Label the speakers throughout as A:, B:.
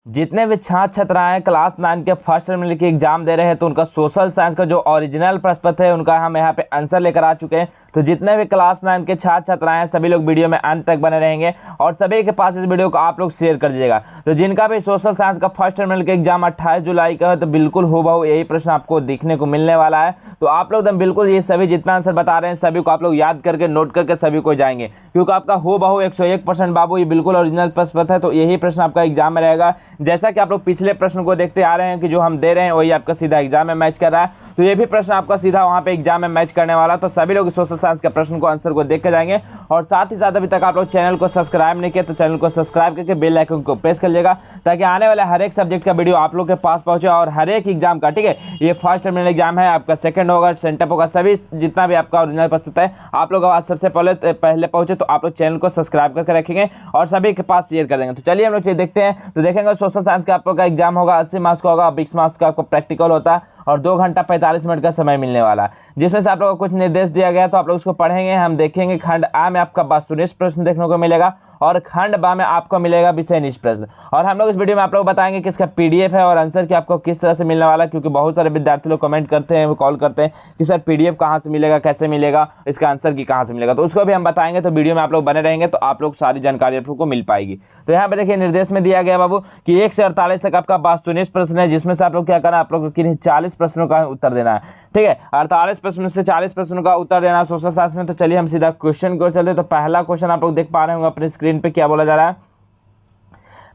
A: जितने भी छात्र छात्राएं क्लास 9 के फर्स्ट टर्मिनल की एग्जाम दे रहे हैं तो उनका सोशल साइंस का जो ओरिजिनल प्रश्न पत्र है उनका हम यहाँ पे आंसर लेकर आ चुके हैं। तो जितने भी क्लास 9 के छात्र छात्राएं हैं सभी लोग वीडियो में अंत तक बने रहेंगे और सभी के पास इस वीडियो को आप लोग शेयर कर दीजिएगा। तो जिनका भी सोशल साइंस का फर्स्ट टर्मिनल का एग्जाम 28 जुलाई का है तो बिल्कुल हूबहू यही प्रश्न आपको देखने को मिलने वाला है। तो आप लोग एकदम बिल्कुल ये सभी जितना आंसर बता रहे हैं सभी को आप लोग याद करके नोट करके सभी को जाएंगे, क्योंकि आपका हूबहू 101% बाबू ये बिल्कुल ओरिजिनल प्रश्न पत्र है। तो यही प्रश्न आपका एग्जाम में रहेगा। जैसा कि आप लोग पिछले प्रश्न को देखते आ रहे हैं कि जो हम दे रहे हैं वही आपका सीधा एग्जाम में मैच कर रहा है, तो ये भी प्रश्न आपका सीधा वहां पे एग्जाम में मैच करने वाला। तो सभी लोग सोशल साइंस के प्रश्न को आंसर को देख के जाएंगे। और साथ ही साथ अभी तक आप लोग चैनल को सब्सक्राइब नहीं किया तो चैनल को सब्सक्राइब करके बेल आइकन को प्रेस कर लीजिएगा, ताकि आने वाले हर एक सब्जेक्ट का वीडियो आप लोग के पास पहुंचे और हर एक एग्जाम का, ठीक है, ये फर्स्ट टर्मिनल एग्जाम है, आपका सेकंड होगा, सेंटअप होगा, सभी जितना भी आपका ओरिजिनल प्रश्न है आप लोग आज सबसे पहले पहुंचे तो आप लोग चैनल को सब्सक्राइब करके रखेंगे और सभी के पास शेयर कर देंगे। तो चलिए हम लोग देखते हैं। तो देखेंगे सोशल साइंस का आप लोग का एग्जाम होगा 80 मार्क्स का होगा, 20 मार्क्स का आपको प्रैक्टिकल होता है और 2 घंटा 45 मिनट का समय मिलने वाला है, जिसमें से आप लोगों को कुछ निर्देश दिया गया तो आप लोग उसको पढ़ेंगे। हम देखेंगे खंड आ में आपका वस्तुनिष्ठ प्रश्न देखने को मिलेगा और खंड बा में आपको मिलेगा विषयनिष्ठ प्रश्न। और हम लोग इस वीडियो में आप लोग बताएंगे कि इसका पीडीएफ है और आंसर कि आपको किस तरह से मिलने वाला है, क्योंकि बहुत सारे विद्यार्थी लोग कमेंट करते हैं, कॉल करते हैं कि सर पीडीएफ कहाँ से मिलेगा, कैसे मिलेगा, इसका आंसर की कहाँ से मिलेगा, तो उसको भी हम बताएंगे। तो वीडियो में आप लोग बने रहेंगे तो आप लोग सारी जानकारी आप लोग को मिल पाएगी। तो यहाँ पे देखिए निर्देश में दिया गया बाबू कि 1 से 48 तक आपका वस्तुनिष्ठ प्रश्न है, जिसमें से आप लोग क्या करना है, आप लोग को किन्हीं 40 प्रश्नों का उत्तर देना है, ठीक है। 48 प्रश्न से 40 प्रश्नों का उत्तर देना सोशल साइंस में। तो चलिए हम सीधा क्वेश्चन की ओर चलते। तो पहला क्वेश्चन आप लोग देख पा रहे होंगे अपने स्क्रीन पे क्या बोला जा रहा है।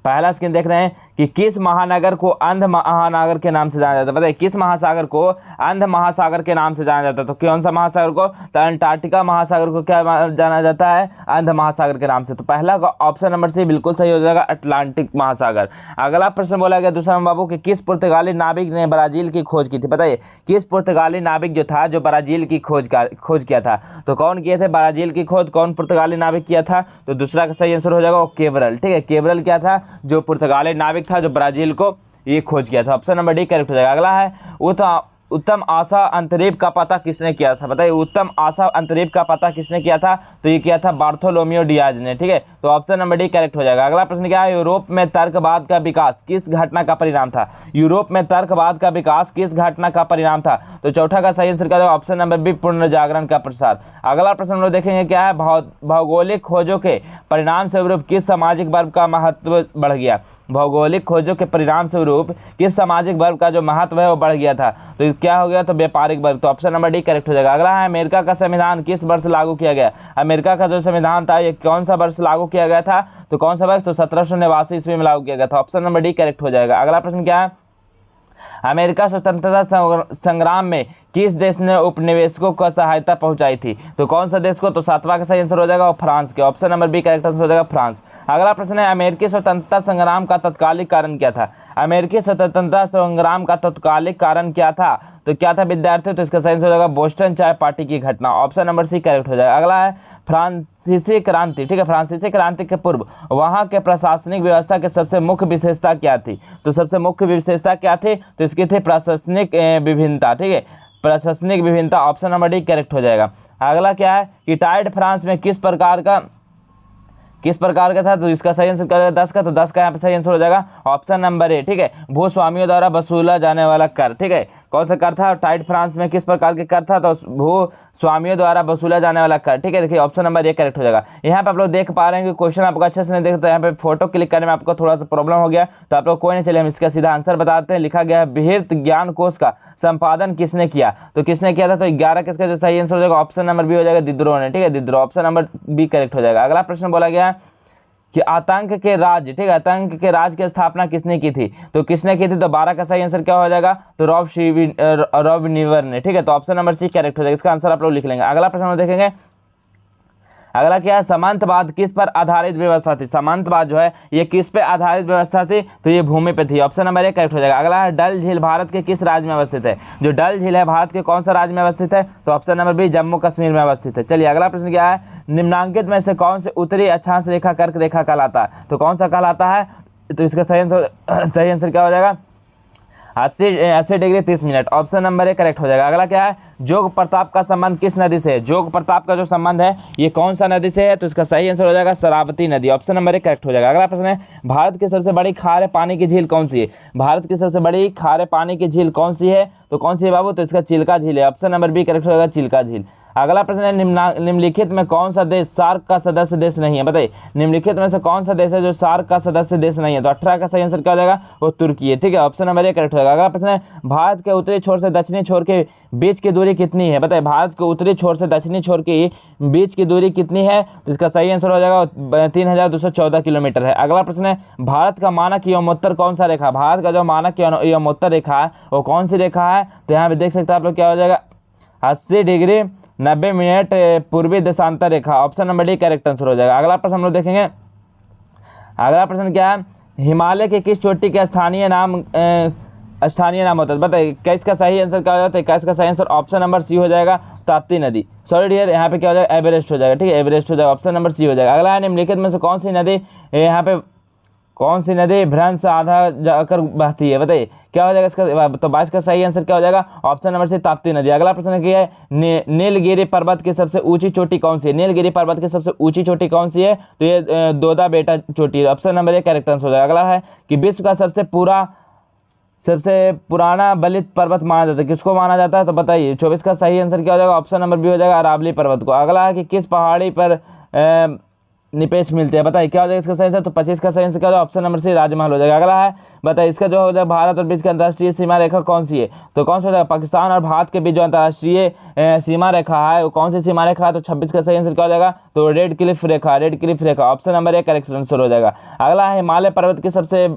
A: पहला स्क्रीन देख रहे हैं कि किस महानगर को अंध महासागर के नाम से जाना जाता है। पता है किस महासागर को अंध महासागर के नाम से जाना जाता है? तो कौन सा महासागर को? तो अंटार्कटिका महासागर को क्या जाना जाता है? अंध महासागर के नाम से। तो पहला ऑप्शन नंबर सी बिल्कुल सही हो जाएगा, अटलांटिक महासागर। अगला प्रश्न बोला गया दूसरा बाबू कि किस पुर्तगाली नाविक ने ब्राजील की खोज की थी? बताइए किस पुर्तगाली नाविक जो था जो ब्राजील की खोज किया था? तो कौन किए थे ब्राजील की खोज? कौन पुर्तगाली नाविक किया था? तो दूसरा का सही आंसर हो जाएगा वो केवरल, ठीक है। केवरल क्या था? जो पुर्तगाली नाविक था जो ब्राजील को ये खोज किया था। ऑप्शन नंबर डी करेक्ट हो जाएगा। अगला है उत्तम आशा अंतरिक्ष का पता किसने किया था? बताइए उत्तम आशा अंतरिक्ष का पता किसने किया था? तो ये किया था बार्थोलोमियो डियाज ने, ठीक है। तो ऑप्शन नंबर डी करेक्ट हो जाएगा। अगला प्रश्न क्या है? यूरोप में तर्कवाद का विकास किस घटना का परिणाम था? यूरोप में तर्कवाद का विकास किस घटना का परिणाम था? तो चौथा का सही आंसर क्या होगा? ऑप्शन नंबर बी पुनर्जागरण का प्रसार। अगला प्रश्न हम लोग देखेंगे क्या है? भौगोलिक खोजों के परिणाम स्वरूप किस सामाजिक वर्ग का महत्व बढ़ गया? भौगोलिक खोजों के परिणाम स्वरूप किस सामाजिक वर्ग का जो महत्व है वो बढ़ गया था? तो क्या हो गया? तो व्यापारिक वर्ग। तो ऑप्शन नंबर डी करेक्ट हो जाएगा। अगला है अमेरिका का संविधान किस वर्ष लागू किया गया? अमेरिका का जो संविधान था ये कौन सा वर्ष लागू किया गया था? तो कौन सा वर्ष? तो 1789 ईस्वी में लागू किया गया था। ऑप्शन नंबर डी करेक्ट हो जाएगा। अगला प्रश्न क्या है? अमेरिका स्वतंत्रता संग्राम में किस देश ने उपनिवेशकों को सहायता पहुंचाई थी? तो कौन सा देश को? तो 7वां का सही आंसर हो जाएगा फ्रांस के। Option number B correct answer हो जाएगा फ्रांस। अगला प्रश्न है अमेरिकी स्वतंत्रता संग्राम का तत्कालिक कारण क्या था? अमेरिकी स्वतंत्रता संग्राम का तत्कालिक कारण क्या था? तो क्या था विद्यार्थी? तो इसका सही आंसर हो जाएगा बोस्टन चाय पार्टी की घटना। ऑप्शन नंबर सी करेक्ट हो जाएगा। अगला है फ्रांसीसी क्रांति, ठीक है। फ्रांसीसी क्रांति के पूर्व वहां के प्रशासनिक व्यवस्था की सबसे मुख्य विशेषता क्या थी? तो सबसे मुख्य विशेषता क्या थी? तो इसकी थी प्रशासनिक विभिन्नता, ठीक है, प्रशासनिक विभिन्नता। ऑप्शन नंबर डी करेक्ट हो जाएगा। अगला क्या है कि टाइड फ्रांस में किस प्रकार का था? तो इसका सही आंसर क्या होगा? 10 का। तो 10 का यहाँ पे सही आंसर हो जाएगा ऑप्शन नंबर ए, ठीक है, भूस्वामियों द्वारा वसूला जाने वाला कर, ठीक है। कौन सा कर था? टाइड फ्रांस में किस प्रकार के कर था? तो भूस्वामियों द्वारा वसूला जाने वाला कर, ठीक है। देखिए ऑप्शन नंबर ए करेक्ट हो जाएगा। यहाँ पे आप लोग देख पा रहे हैं कि क्वेश्चन आपको अच्छे से नहीं देखते, तो यहाँ पे फोटो क्लिक करने में आपको थोड़ा सा प्रॉब्लम हो गया, तो आप लोग कोई नहीं, चलिए हम इसका सीधा आंसर बताते हैं। लिखा गया है बृहत ज्ञान कोश का संपादन किसने किया? तो किसने किया था? तो 11 किसका जो सही आंसर हो जाएगा? ऑप्शन नंबर बी हो जाएगा दिद्रो ने, ठीक है, दिद्रो। ऑप्शन नंबर बी करेक्ट हो जाएगा। अगला प्रश्न बोला गया कि आतंक के राज, ठीक है, आतंक के राज की स्थापना किसने की थी? तो किसने की थी? तो 12 का सही आंसर क्या हो जाएगा? तो रॉब नीवर ने, ठीक है। तो ऑप्शन नंबर सी करेक्ट हो जाएगा। इसका आंसर आप लोग लिख लेंगे। अगला प्रश्न हम देखेंगे। अगला क्या है? सामंतवाद किस पर आधारित व्यवस्था थी? सामंतवाद जो है ये किस पे आधारित व्यवस्था थी? तो ये भूमि पे थी। ऑप्शन नंबर ए करेक्ट हो जाएगा। अगला है डल झील भारत के किस राज्य में अवस्थित है? जो डल झील है भारत के कौन सा राज्य में अवस्थित है? तो option number B Jammu Kashmir में अवस्थित है। चलिए अगला प्रश्न क्या है? निम्नांकित में से कौन से उत्तरी अक्षांश रेखा कर्क रेखा कहलाता है? तो कौन सा कहलाता है? तो इसका सही आंसर क्या हो जाएगा? 80 degree 30 minute. Option number A correct हो जाएगा। अगला क्या है, जोग प्रताप का संबंध किस नदी से है? जोग प्रताप का जो संबंध है ये कौन सा नदी से है? तो इसका सही आंसर हो जाएगा शरावती नदी। ऑप्शन नंबर ए करेक्ट हो जाएगा। अगला प्रश्न है, भारत की सबसे बड़ी खारे पानी की झील कौन सी है? भारत की सबसे बड़ी खारे पानी की झील कौन सी है? तो कौन सी है बाबू? तो इसका चिल्का झील है। ऑप्शन नंबर बी करेक्ट हो जाएगा, चिल्का झील। अगला प्रश्न है, निम्नलिखित में कौन सा देश सार्क का सदस्य देश नहीं है? बताइए, निम्नलिखित में से कौन सा देश है जो सार्क का सदस्य देश नहीं है? तो 18 का सही आंसर क्या हो जाएगा? वो तुर्की है। ठीक है, ऑप्शन नंबर ए करेक्ट हो जाएगा। अगला प्रश्न है, भारत के उत्तरी छोर से दक्षिणी छोर के बीच की दूरी कितनी है? बताइए, भारत के उत्तरी छोर से दक्षिणी छोर की बीच की दूरी कितनी है? तो इसका सही आंसर हो जाएगा 3214 किलोमीटर है। अगला प्रश्न है, भारत का मानक यमोत्तर कौन सा रेखा? भारत का जो मानक यमोत्तर रेखा है वो कौन सी रेखा है? तो यहाँ पे देख सकते हैं आप लोग, क्या हो जाएगा? 80 डिग्री 90 मिनट पूर्वी देशांतर रेखा। Option number D correct answer हो जाएगा। अगला प्रश्न हम लोग देखेंगे। अगला प्रश्न क्या है, हिमालय के किस चोटी के स्थानीय नाम होता है? बताइए, 21 का सही आंसर क्या हो जाता है? 21 का सही आंसर ऑप्शन नंबर सी हो जाएगा, ताप्ती नदी। सॉरी डियर, यहाँ पे क्या हो जाएगा? एवरेस्ट हो जाएगा। ठीक है, एवरेस्ट हो जाएगा। ऑप्शन नंबर सी हो जाएगा। अगला है, निम्नलिखित में से कौन सी नदी यहाँ पे कौन सी नदी भ्रंश से आधा जाकर बहती है? बताइए, क्या हो जाएगा इसका? तो 22 का सही आंसर क्या हो जाएगा? ऑप्शन नंबर सी, ताप्ती नदी। अगला प्रश्न क्या है, नीलगिरी पर्वत की सबसे ऊंची चोटी कौन सी है? नीलगिरी पर्वत की सबसे ऊंची चोटी कौन सी है? तो ये दोदा बेटा चोटी है। Option number A correct answer हो जाएगा। अगला है कि विश्व का सबसे पुराना बलित पर्वत माना जाता है, किसको माना जाता है? तो बताइए, 24 का सही आंसर क्या हो जाएगा? ऑप्शन नंबर बी हो जाएगा, अरावली पर्वत को। अगला है कि किस पहाड़ी पर निपेश मिलते हैं? बताइए, क्या हो जाएगा इसका सही आंसर? तो 25 का सही आंसर क्या हो जाएगा? ऑप्शन नंबर सी, राजमहल हो जाएगा। अगला है, बताइए, इसका जो हो जाएगा भारत और बीच की अंतर्राष्ट्रीय सीमा रेखा कौन सी है? तो कौन सा हो जाएगा? पाकिस्तान और भारत के बीच जो अंतर्राष्ट्रीय सीमा रेखा है वो कौन सी सीमा रेखा है? तो 26 का सही आंसर क्या हो जाएगा? तो red Cliff Rekha. Option number A correct answer हो जाएगा। अगला है, हिमालय पर्वत की सबसे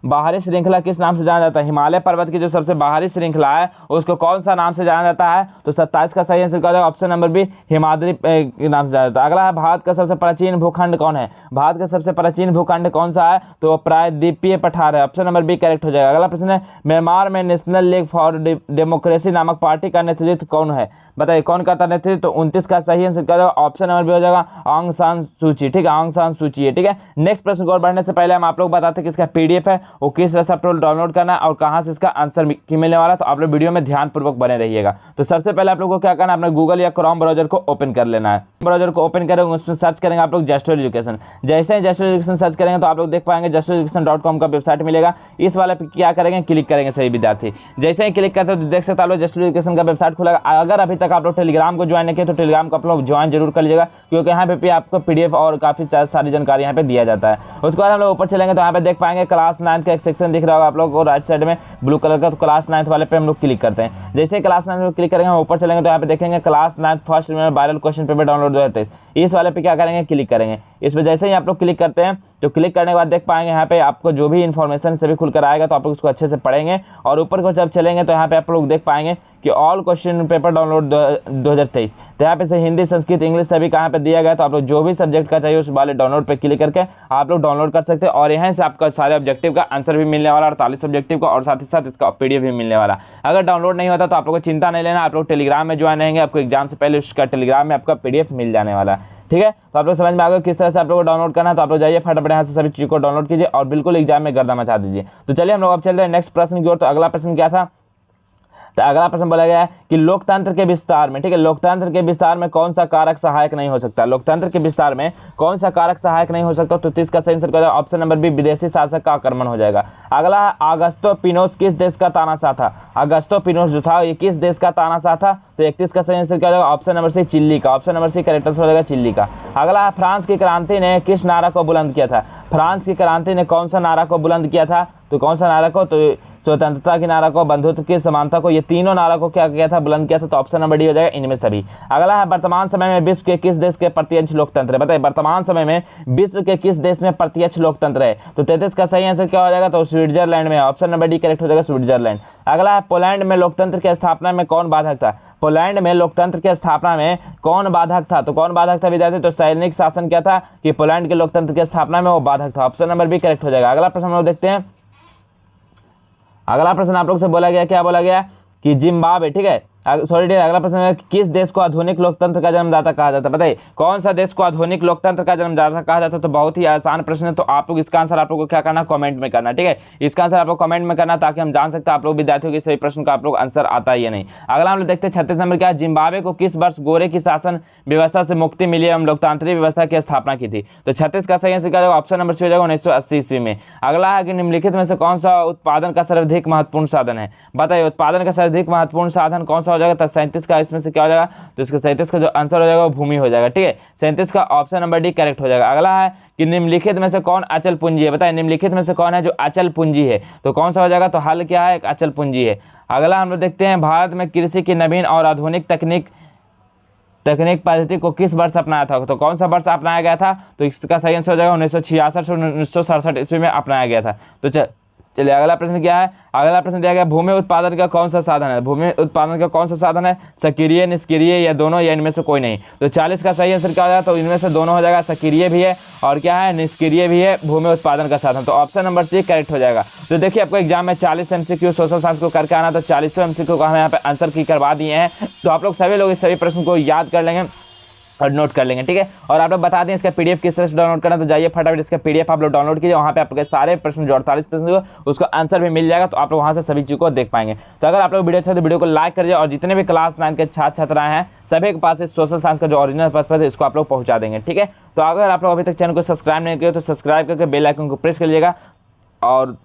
A: बाहरी श्रृंखला किस नाम से जाना जाता है? हिमालय पर्वत की जो सबसे बाहरी श्रृंखला है उसको कौन सा नाम से जाना जाता है? तो 27 का सही आंसर क्या हो जाएगा? ऑप्शन नंबर बी, हिमाद्री के नाम से जाना जाता है। अगला है, भारत का सबसे प्राचीन भूखंड कौन है? भारत का सबसे प्राचीन भूखंड कौन सा है? तो प्रायद्वीपीय पठार है। ऑप्शन नंबर बी करेक्ट हो जाएगा। अगला प्रश्न है, म्यांमार में नेशनल लीग फॉर डेमोक्रेसी नामक पार्टी का नेतृत्व कौन है? बताइए, कौन करता नेतृत्व? तो 29 का सही आंसर क्या हो जाएगा? ऑप्शन नंबर बी हो जाएगा, आंग सान सूची। ठीक है, आंग सान सूची है। ठीक है, नेक्स्ट प्रश्न को और बढ़ने से पहले हम आप लोग बताते हैं कि इसका पीडीएफ है वो किस तरह से डाउनलोड करना है और कहां से इसका आंसर मिलने वाला है। तो आप लोग वीडियो में ध्यानपूर्वक बने रहिएगा। तो सबसे पहले आप लोग को क्या करना है, अपने गूगल या क्रोम ब्राउजर को ओपन कर लेना है। ब्राउजर को ओपन करेंगे, उसमें सर्च करेंगे आप लोग जस्ट एजुकेशन। जैसे ही जस्ट एजुकेशन सर्च करेंगे तो आप लोग देख पाएंगे justeducation.com का वेबसाइट मिलेगा। इस वाले पे क्या करेंगे, क्लिक करेंगे सभी विद्यार्थी। जैसे ही क्लिक करते हो तो देख सकते हैं आप लोग जस्ट एजुकेशन का वेबसाइट खुलेगा। अगर अभी तक आप लोग टेलीग्राम को ज्वाइन नहीं किए तो टेलीग्राम को आप लोग ज्वाइन जरूर कर लीजिएगा, क्योंकि यहाँ पे आपको पीडीएफ और काफी सारी जानकारी यहाँ पे दिया जाता है। उसके बाद हम लोग ऊपर चलेंगे तो यहाँ पे देख पाएंगे क्लास 9 का एक सेक्शन दिख रहा होगा आप लोग को राइट साइड में ब्लू कलर का। तो क्लास 9 वाले पे हम लोग क्लिक करते हैं। जैसे ही क्लास 9 में क्लिक करेंगे हम ऊपर चलेंगे तो यहाँ पे देखेंगे class 9 first viral question paper download 2023। इस वाले पे क्या करेंगे, क्लिक करेंगे। इस पर जैसे ही आप लोग क्लिक करते हैं तो क्लिक करने के बाद देख पाएंगे यहाँ पे आपको जो भी इन्फॉर्मेशन सभी खुलकर आएगा, तो आप लोग उसको अच्छे से पढ़ेंगे। और ऊपर को जब चलेंगे तो यहाँ पे आप लोग देख पाएंगे कि ऑल क्वेश्चन पेपर डाउनलोड 2023। तो यहाँ पे से हिंदी, संस्कृत, इंग्लिश सभी कहाँ पे दिया गया। तो आप लोग जो भी सब्जेक्ट का चाहिए उस वाले डाउनलोड पे क्लिक करके आप लोग डाउनलोड कर सकते हैं। और यहाँ से आपका सारे ऑब्जेक्टिव का आंसर भी मिलने वाला, 48 ऑब्जेक्टिव का, और साथ ही साथ इसका पीडीएफ भी मिलने वाला। अगर डाउनलोड नहीं होता तो आप लोग को चिंता नहीं लेना, आप लोग टेलीग्राम में ज्वाइन रहेंगे, आपको एग्जाम से पहले उसका टेलीग्राम में आपका पीडीएफ मिल जाने वाला है। ठीक है, तो आप लोग समझ में आ गए किस तरह से आप लोग को डाउनलोड करना है। तो आप लोग जाइए फटाफट यहाँ से सभी चीज़ को डाउनलोड कीजिए और बिल्कुल एग्जाम में गर्दा मचा दीजिए। तो चलिए हम लोग अब चल रहे हैं नेक्स्ट प्रश्न की ओर। तो अगला प्रश्न क्या था, तो अगला प्रश्न बोला गया है कि लोकतंत्र के विस्तार में, ठीक है, लोकतंत्र के विस्तार में कौन सा कारक सहायक नहीं हो सकता? लोकतंत्र के विस्तार में कौन सा कारक सहायक नहीं हो सकता? तो 30 का सही आंसर क्या होगा? ऑप्शन नंबर बी, विदेशी शासक का आक्रमण हो जाएगा। अगला है, अगस्तो पिनोस किस देश का तानाशाह था? अगस्तो पिनोस जो था ये किस देश का तानाशाह था? तो 31 का सही आंसर क्या होगा? ऑप्शन नंबर सी, चिल्ली का। Option number C correct answer हो जाएगा, चिल्ली का। अगला है, फ्रांस की क्रांति ने किस नारा को बुलंद किया था? फ्रांस की क्रांति ने कौन सा नारा को बुलंद किया था? तो कौन सा नारा को? तो स्वतंत्रता की नारा को, बंधुत्व की, समानता को, ये तीनों नारा को क्या किया था? बुलंद किया था। तो ऑप्शन नंबर डी हो जाएगा इनमें सभी। अगला है, वर्तमान समय में विश्व के किस देश के प्रत्यक्ष लोकतंत्र है? बताइए, वर्तमान समय में विश्व के किस देश में प्रत्यक्ष लोकतंत्र है? तो 33 का सही आंसर क्या हो जाएगा? तो स्विट्जरलैंड में। ऑप्शन नंबर डी करेक्ट हो जाएगा, स्विट्जरलैंड। अगला है, पोलैंड में लोकतंत्र की स्थापना में कौन बाधक था? पोलैंड में लोकतंत्र की स्थापना में कौन बाधक था? तो कौन बाधक था विद्यार्थी? तो सैनिक शासन क्या था कि पोलैंड के लोकतंत्र की स्थापना में वो बाधक था। ऑप्शन नंबर बी करेक्ट हो जाएगा। अगला प्रश्न हम लोग देखते हैं। अगला प्रश्न आप लोग से बोला गया, क्या बोला गया कि जिम्बाब्वे, ठीक है, सॉरी, अगला प्रश्न है किस देश को आधुनिक लोकतंत्र का जन्मदाता कहा जाता है? बताइए कौन सा देश को आधुनिक लोकतंत्र का जन्मदाता कहा जाता है? तो बहुत ही आसान प्रश्न है, तो आप लोग इसका आंसर आप लोग को क्या करना, कमेंट में करना। ठीक है, इसका आंसर आप लोग कमेंट में करना ताकि हम जान सकते हैं आप लोग विद्यार्थियों के सही प्रश्न का आप लोग आंसर आता है या नहीं। अगला हम लोग देखते हैं 36 नंबर क्या है, जिम्बाब्वे को किस वर्ष गोरे की शासन व्यवस्था से मुक्ति मिली एवं लोकतांत्रिक व्यवस्था की स्थापना की थी? तो 36 का सही आंसर क्या होगा, ऑप्शन नंबर सी हो जाएगा 1980 ईस्वी में। अगला है कि निम्नलिखित में से कौन सा उत्पादन का सर्वाधिक महत्वपूर्ण साधन है? बताइए उत्पादन का सर्वाधिक महत्वपूर्ण साधन कौन सा हो जाएगा? तो 37 का इसमें से क्या हो जाएगा, तो इसका 37 का जो आंसर हो जाएगा वो भूमि हो जाएगा। ठीक है, 37 का ऑप्शन नंबर डी करेक्ट हो जाएगा। अगला है कि निम्नलिखित में से कौन अचल पूंजी है? बताइए निम्नलिखित में से कौन है जो अचल पूंजी है? तो कौन सा हो जाएगा, तो हल क्या है, एक अचल पूंजी है। अगला हम लोग देखते हैं भारत में कृषि की नवीन और आधुनिक तकनीक पद्धति को किस वर्ष अपनाया था? तो कौन सा वर्ष अपनाया गया था? तो इसका सही आंसर हो जाएगा 1966 से 1967 ईस्वी में अपनाया गया था। तो चलिए अगला प्रश्न क्या है, अगला प्रश्न दिया गया भूमि उत्पादन का कौन सा साधन है? भूमि उत्पादन का कौन सा साधन है? सक्रिय, निष्क्रिय या दोनों, या इनमें से कोई नहीं? तो 40 का सही आंसर क्या हो जाएगा, तो इनमें से दोनों हो जाएगा, सक्रिय भी है और क्या है, निष्क्रिय भी है भूमि उत्पादन का साधन। तो ऑप्शन नंबर सी करेक्ट हो जाएगा। तो देखिए आपको एग्जाम में 40 MCQ सोशल साइंस को करके आना, तो 40 MCQ को हम यहाँ पे आंसर की करवा दिए हैं। तो आप लोग सभी लोग इस सभी प्रश्न को याद कर लेंगे और नोट कर लेंगे। ठीक है, और आप लोग बता दें इसका पीडीएफ किस तरह से डाउनलोड करना, तो जाइए फटाफट इसका पीडीएफ आप लोग डाउनलोड कीजिए। वहाँ पे आपके सारे प्रश्न जो 48 प्रश्न उसका आंसर भी मिल जाएगा, तो आप लोग वहाँ से सभी चीज़ को देख पाएंगे। तो अगर आप लोग वीडियो अच्छा तो वीडियो को लाइक करिए और जितने भी क्लास 9 के छात्र छात्राएं हैं सभी के पास इस सोशल साइंस का जो ओरिजिनल पर्पस है इसको आप लोग पहुँचा देंगे। ठीक है, तो अगर आप लोग अभी तक चैनल को सब्सक्राइब नहीं किए तो सब्सक्राइब करके बेल आइकन को प्रेस कर लीजिएगा। और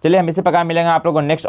A: चलिए हम इसी प्रकार मिलेंगे आप लोगों को नेक्स्ट